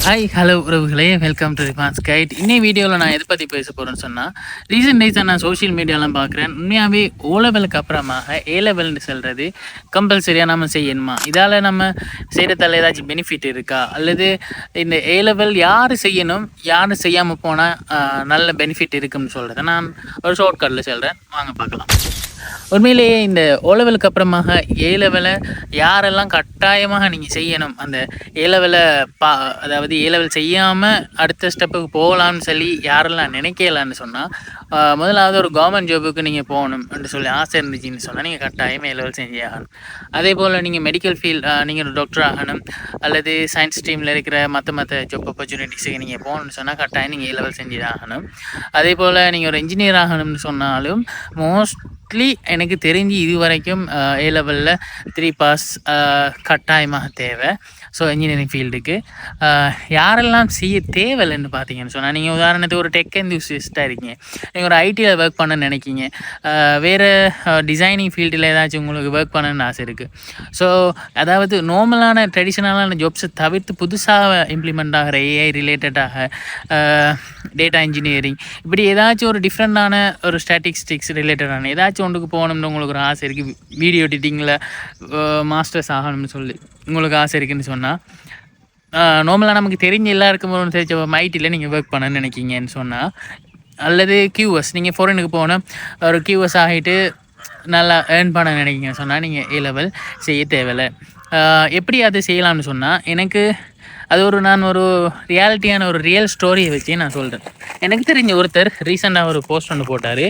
Hi hello உறவுகளே, welcome to ரிபான்ஸ் guide. இன்னைய வீடியோவில் நான் எதை பற்றி பேச போகிறேன்னு சொன்னால், ரீசெண்ட் டேஸாக நான் சோஷியல் மீடியாலாம் பார்க்குறேன். உண்மையாகவே ஓ லெவலுக்கு அப்புறமாக ஏ லெவல்னு சொல்கிறது கம்பல்சரியாக நம்ம செய்யணுமா, இதால் நம்ம செய்கிறதால ஏதாச்சும் பெனிஃபிட் இருக்கா, அல்லது இந்த ஏ லெவல் யார் செய்யணும், யார் செய்யாமல் போனால் நல்ல பெனிஃபிட் இருக்குன்னு சொல்கிறத நான் ஒரு ஷார்ட்கட்டில் சொல்கிறேன். வாங்க பார்க்கலாம். உண்மையிலேயே இந்த ஓ லெவலுக்கு அப்புறமாக ஏ லெவலை யாரெல்லாம் கட்டாயமாக நீங்கள் செய்யணும், அந்த ஏ லெவலை அதாவது ஏ லெவல் செய்யாமல் அடுத்த ஸ்டெப்புக்கு போகலான்னு சொல்லி யாரெல்லாம் நினைக்கலான்னு சொன்னால், முதலாவது ஒரு கவர்மெண்ட் ஜாபுக்கு நீங்கள் போகணும் என்று சொல்லி ஆசை இருந்துச்சுன்னு சொன்னால் நீங்கள் கட்டாயம் ஏ லெவல் செஞ்சே ஆகணும். அதே போல் நீங்கள் மெடிக்கல் ஃபீல்ட், நீங்கள் ஒரு டாக்டர் ஆகணும், அல்லது சயின்ஸ் ஸ்ட்ரீமில் இருக்கிற மற்ற ஜாப் ஆப்பர்ச்சுனிட்டிஸுக்கு நீங்கள் போகணும்னு சொன்னால் கட்டாயம் நீங்கள் ஏ லெவல் செஞ்சு ஆகணும். அதே போல் நீங்கள் ஒரு இன்ஜினியர் ஆகணும்னு சொன்னாலும் மோஸ்ட்லி எனக்கு தெரிஞ்சு இது வரைக்கும் ஏ லெவலில் 3 பாஸ் கட்டாயமாக தேவை. ஸோ இன்ஜினியரிங் ஃபீல்டுக்கு யாரெல்லாம் செய்ய தேவையில்லைன்னு பார்த்தீங்கன்னு சொன்னால், நீங்கள் உதாரணத்துக்கு ஒரு டெக் எந்தூசியஸ்ட்டாக இருக்கீங்க, நீங்கள் ஒரு ஐடியில் ஒர்க் பண்ண நினைக்கிங்க, வேறு டிசைனிங் ஃபீல்டில் ஏதாச்சும் உங்களுக்கு ஒர்க் பண்ணணுன்னு ஆசை இருக்குது. ஸோ அதாவது நார்மலான ட்ரெடிஷ்னலான ஜாப்ஸை தவிர்த்து புதுசாக இம்ப்ளிமெண்ட் ஆகிற ஏஐ ரிலேட்டடாக டேட்டா இன்ஜினியரிங், இப்படி ஏதாச்சும் ஒரு டிஃப்ரெண்டான ஒரு ஸ்டாட்டிஸ்டிக்ஸ் ரிலேட்டடான ஏதாச்சும் ஒன்றுக்கு போகணும்னு உங்களுக்கு ஒரு ஆசை இருக்குது, வீடியோ எடிட்டிங்கில் மாஸ்டர்ஸ் ஆகணும்னு சொல்லி உங்களுக்கு ஆசை இருக்குதுன்னு சொன்னால், நார்மலாக நமக்கு தெரிஞ்ச எல்லாருக்கும் ஒரு தெரிஞ்ச ஐடியில் நீங்கள் ஒர்க் பண்ணணும்னு நினைக்கிங்கன்னு சொன்னால், அல்லது கியூஎஸ் நீங்கள் ஃபாரினுக்கு போனால் ஒரு கியூஎஸ் ஆகிட்டு நல்லா ஏர்ன் பண்ண நினைக்கிங்கன்னு சொன்னால் நீங்கள் ஏ லெவல் செய்ய தேவையில்லை. எப்படி அதை செய்யலாம்னு சொன்னால், எனக்கு அது நான் ஒரு ரியாலிட்டியான ஒரு ரியல் ஸ்டோரியை வச்சு நான் சொல்கிறேன். எனக்கு தெரிஞ்ச ஒருத்தர் ரீசெண்டாக ஒரு போஸ்ட் ஒன்று போட்டார்.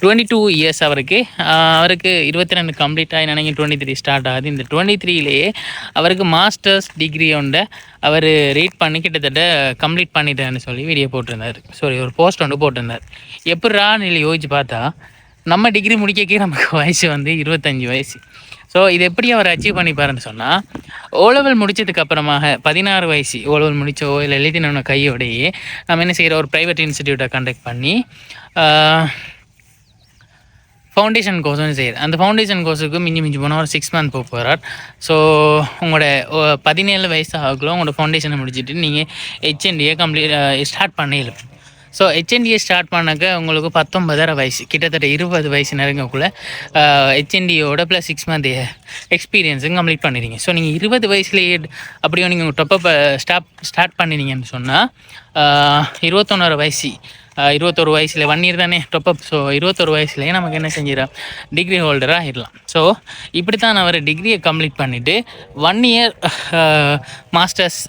22 இயர்ஸ் அவருக்கு 22 கம்ப்ளீட் ஆகி நினைக்க 23 ஸ்டார்ட் ஆகுது. இந்த 23லேயே அவருக்கு மாஸ்டர்ஸ் டிகிரி ஒன்றை அவர் ரீட் பண்ணி கிட்டத்தட்ட கம்ப்ளீட் பண்ணிட்டேன்னு சொல்லி வீடியோ போட்டிருந்தார். ஒரு போஸ்ட் ஒன்று போட்டிருந்தார். எப்படா இல்லை யோசிச்சு பார்த்தா, நம்ம டிகிரி முடிக்கக்கே நமக்கு வயசு 25 வயசு. ஸோ இது எப்படி அவர் அச்சீவ் பண்ணிப்பாருன்னு சொன்னால், ஓ லெவல் முடித்ததுக்கு அப்புறமாக 16 வயசு ஓ லெவல் முடித்தோ இல்லை எழுதினோட கையோடையே நம்ம என்ன செய்கிற ஒரு ப்ரைவேட் இன்ஸ்டிடியூட்டை கண்டக்ட் பண்ணி ஃபவுண்டேஷன் கோர்ஸ்னு செய்யுது. அந்த ஃபவுண்டேஷன் கோர்ஸுக்கு மிஞ்சி போனால் ஒரு 6 மந்த் போகிறார். ஸோ உங்களோட 17 வயசு ஆகலாம் உங்களோட ஃபவுண்டேஷனை முடிச்சுட்டு நீங்கள் ஹெச்என்டியை ஸ்டார்ட் பண்ணிடலாம். ஸோ ஹெச்என்டியை ஸ்டார்ட் பண்ணாக்க உங்களுக்கு 19 வயசு, கிட்டத்தட்ட 20 வயசு நெருங்கக்குள்ளே ஹெச்என்டியோட ப்ளஸ் 6 மந்த் எக்ஸ்பீரியன்ஸும் கம்ப்ளீட் பண்ணிடுங்க. ஸோ நீங்கள் 20 வயசுலேயே அப்படியே நீங்கள் டொப்பப்பை ஸ்டார்ட் பண்ணினீங்கன்னு சொன்னால் 21 வயசு 21 வயசில் 1 இயர் தானே டொப்பப். ஸோ 21 வயசுலேயே நமக்கு என்ன செஞ்சிடலாம், டிகிரி ஹோல்டராக ஆகிடலாம். ஸோ இப்படி தான் அவர் டிகிரியை கம்ப்ளீட் பண்ணிவிட்டு 1 இயர் மாஸ்டர்ஸ்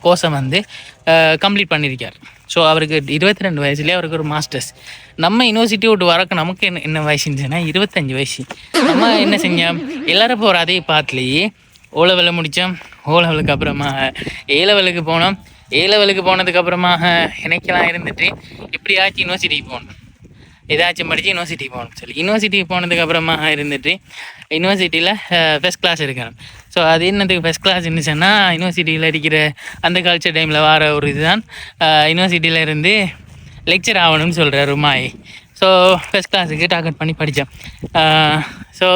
கோர்ஸை கம்ப்ளீட் பண்ணியிருக்கார். ஸோ அவருக்கு 22 வயசுலேயே அவருக்கு ஒரு மாஸ்டர்ஸ். நம்ம யூனிவர்சிட்டி விட்டு வரக்கு நமக்கு என்ன வயசுன்னு 25 வயசு. நம்ம என்ன செஞ்சோம், எல்லோரும் போகிற அதே பாத்துலேயே ஓ லெவலில் முடித்தோம். ஓ லெவலுக்கு அப்புறமா ஏ லெவலுக்கு போனோம். ஏ லெவலுக்கு போனதுக்கப்புறமாக எனக்கெல்லாம் இருந்துட்டு எப்படியாச்சும் யூனிவர்சிட்டிக்கு போகணும், ஏதாச்சும் படித்து யூனிவர்சிட்டிக்கு போகணும் சொல்லி யூனிவர்சிட்டிக்கு போனதுக்கப்புறமா இருந்துட்டு யூனிவர்சிட்டியில் ஃபஸ்ட் கிளாஸ் எடுக்கணும். ஸோ அது என்னதுக்கு ஃபஸ்ட் கிளாஸ் இருந்துச்சுன்னா, யூனிவர்சிட்டியில் இருக்கிற அந்த கல்ச்சர் டைமில் வர ஒரு இதுதான் யூனிவர்சிட்டியில் இருந்து லெக்சர் ஆகணும்னு சொல்கிறார் மாய். ஸோ ஃபஸ்ட் கிளாஸுக்கு டார்கெட் பண்ணி படித்தோம். ஸோ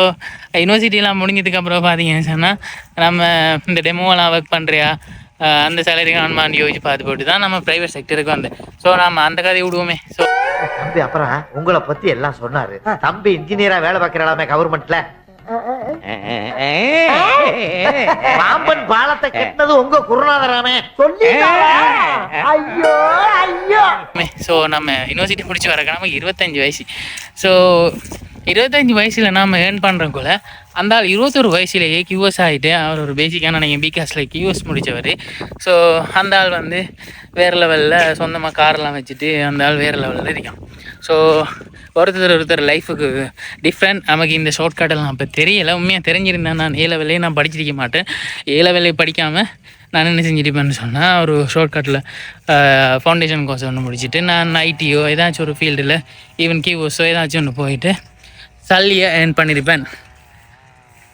யூனிவர்சிட்டியெலாம் முடிஞ்சதுக்கப்புறம் பார்த்தீங்கன்னு சொன்னால், நம்ம இந்த டெமோவெலாம் ஒர்க் பண்ணுறியா, அந்த சேலரி ஆன்மான் யோசிச்சு போட்டு தான் நம்ம ப்ரைவேட் செக்டருக்கு வந்தேன். ஸோ நம்ம அந்த கதையை விடுவோமே. ஸோ தம்பி அப்புறம் உங்களை பற்றி எல்லாம் சொன்னார். தம்பி இன்ஜினியராக வேலை பார்க்குறாமே கவர்மெண்ட்ல. பாம்பன் பாலத்தை கட்டினது உங்க குருநாதராமே சொல்லி. ஐயோ ஐயோ. ஸோ நம்ம யூனிவர்சிட்டி முடிச்சு வரக்க நமக்கு 25 வயசு. ஸோ 25 வயசில் நாம் ஏர்ன் பண்ணுறக்குள்ள அந்த ஆள் 21 வயசுலேயே கியூஎஸ் ஆகிட்டு அவர் ஒரு பேசிக்கான நீங்கள் பிகாஸில் கியூஎஸ் முடித்தவர். ஸோ அந்த ஆள் வேறு லெவலில் சொந்தமாக காரெல்லாம் வச்சுட்டு அந்த ஆள் வேறு லெவலில் இருக்கான். ஸோ ஒருத்தர் லைஃபுக்கு டிஃப்ரெண்ட். நமக்கு இந்த ஷார்ட்கட்டெல்லாம் அப்போ தெரியலை. உண்மையாக தெரிஞ்சிருந்தேன் நான் ஏ லெவலே நான் படிச்சிருக்க மாட்டேன். ஏ லெவலே படிக்காமல் நான் என்ன செஞ்சிருப்பேன்னு சொன்னால், ஒரு ஷார்ட்கட்டில் ஃபவுண்டேஷன் கோர்ஸ் ஒன்று முடிச்சுட்டு நான் ஐடியோ ஏதாச்சும் ஒரு ஃபீல்டில் ஈவன் கியூஎஸோ ஏதாச்சும் ஒன்று போயிட்டு சல்லியை ஏர்ன் பண்ணியிருப்பேன்.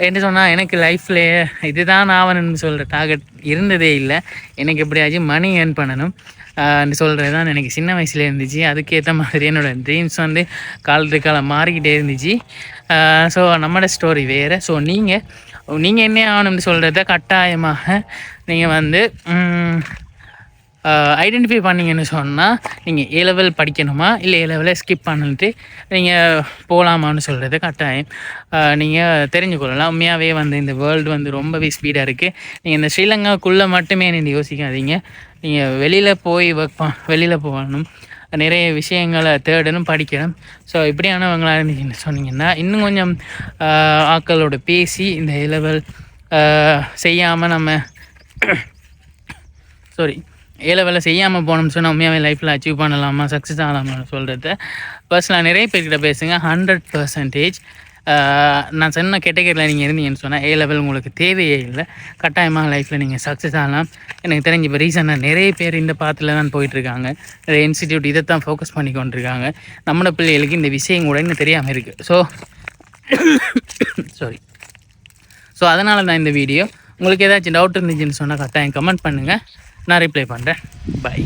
என்ன சொன்னால், எனக்கு லைஃப்லேயே இதுதான் ஆவணும்னு சொல்கிற டார்கெட் இருந்ததே இல்லை. எனக்கு எப்படியாச்சும் மணி ஏர்ன் பண்ணணும் சொல்கிறது தான் எனக்கு சின்ன வயசில் இருந்துச்சு. அதுக்கேற்ற மாதிரி என்னோடய ட்ரீம்ஸ் காலத்துக்கு காலம் மாறிக்கிட்டே இருந்துச்சு. ஸோ நம்மளோட ஸ்டோரி வேறு. ஸோ நீங்கள் நீங்கள் என்ன ஆகணும்னு சொல்கிறத கட்டாயமாக நீங்கள் வந்து ஐடென்டிஃபை பண்ணிங்கன்னு சொன்னால் நீங்கள் ஏ லெவல் படிக்கணுமா இல்லை ஏ லெவலை ஸ்கிப் பண்ணிட்டு நீங்கள் போகலாமான்னு சொல்கிறது கட்டாயம் நீங்கள் தெரிஞ்சுக்கொள்ளலாம். உண்மையாகவே வந்து இந்த வேர்ல்டு வந்து ரொம்பவே ஸ்பீடாக இருக்குது. நீங்கள் இந்த ஸ்ரீலங்காக்குள்ளே மட்டுமே நீங்கள் யோசிக்காதீங்க. நீங்கள் வெளியில் போகணும், நிறைய விஷயங்களை தேடணும், படிக்கணும். ஸோ இப்படியானவங்களாக இருந்தீங்கன்னு சொன்னீங்கன்னா இன்னும் கொஞ்சம் ஆட்களோட பேசி இந்த ஏ லெவல் செய்யாமல் நம்ம ஏ லெவலில் செய்யாமல் போனோம்னு சொன்னால் உண்மையாகவே லைஃப்பில் அச்சீவ் பண்ணலாமா, சக்ஸஸ் ஆகலாமான்னு சொல்கிறத பர்சனலாக நிறைய பேர்கிட்ட பேசுங்க. 100% நான் சொன்ன கேட்டகரியில் நீங்கள் இருந்தீங்கன்னு சொன்னால் ஏ லெவல் உங்களுக்கு தேவையே இல்லை. கட்டாயமாக லைஃப்பில் நீங்கள் சக்ஸஸ் ஆகலாம். எனக்கு தெரிஞ்ச இப்போ ரீசனாக நிறைய பேர் இந்த பாத்தில் தான் போயிட்டுருக்காங்க. நிறைய இன்ஸ்டிடியூட் இதை தான் ஃபோக்கஸ் பண்ணி கொண்டிருக்காங்க. நம்மளோட பிள்ளைகளுக்கு இந்த விஷயம் கூட இன்னும் தெரியாமல் இருக்குது. ஸோ அதனால தான் இந்த வீடியோ. உங்களுக்கு ஏதாச்சும் டவுட் இருந்துச்சுன்னு சொன்னால் கட்டாயம் கமெண்ட் பண்ணுங்கள், நான் ரிப்ளை பண்ணுறேன். பை.